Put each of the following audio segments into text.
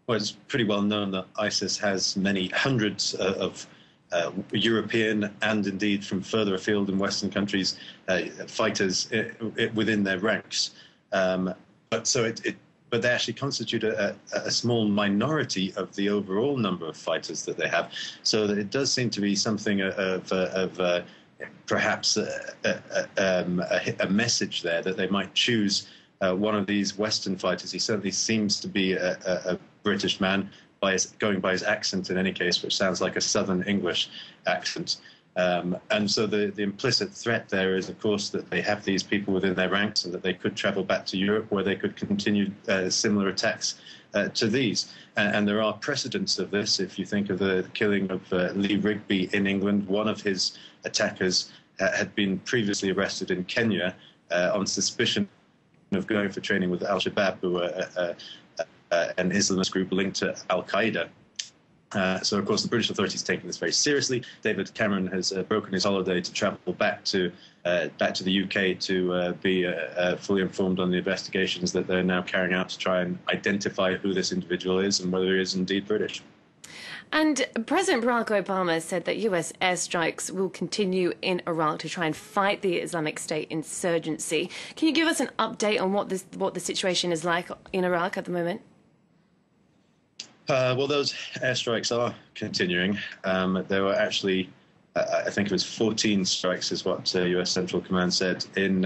Well, it's pretty well known that ISIS has many hundreds of European and indeed from further afield in Western countries fighters within their ranks. But they actually constitute a small minority of the overall number of fighters that they have. So that it does seem to be something of perhaps a message there that they might choose one of these Western fighters. He certainly seems to be a British man, going by his accent in any case, which sounds like a Southern English accent. And so the implicit threat there is, of course, that they have these people within their ranks and that they could travel back to Europe where they could continue similar attacks to these. And there are precedents of this. If you think of the killing of Lee Rigby in England, one of his attackers had been previously arrested in Kenya on suspicion of going for training with Al-Shabaab, who were an Islamist group linked to Al-Qaeda. So, of course, the British authorities taking this very seriously. David Cameron has broken his holiday to travel back to the UK to be fully informed on the investigations that they're now carrying out to try and identify who this individual is and whether he is indeed British. And President Barack Obama said that US airstrikes will continue in Iraq to try and fight the Islamic State insurgency. Can you give us an update on what the situation is like in Iraq at the moment? Well, those airstrikes are continuing. There were actually, I think it was 14 strikes is what US Central Command said in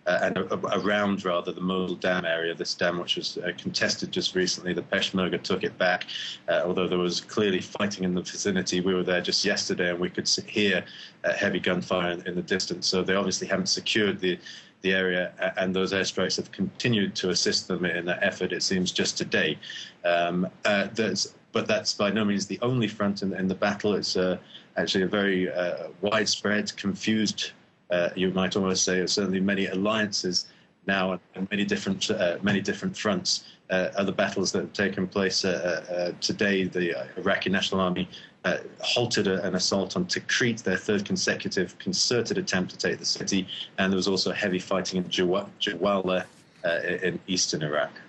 around the Mosul Dam area, this dam which was contested just recently. The Peshmerga took it back, although there was clearly fighting in the vicinity. We were there just yesterday and we could hear heavy gunfire in the distance. So they obviously haven't secured the area, and those airstrikes have continued to assist them in that effort, it seems, just today. But that's by no means the only front in the battle. It's actually a very widespread, confused, you might almost say, certainly many alliances now and many different fronts. Other battles that have taken place today, the Iraqi National Army halted an assault on Tikrit, their third consecutive concerted attempt to take the city, and there was also heavy fighting in Jawala in eastern Iraq.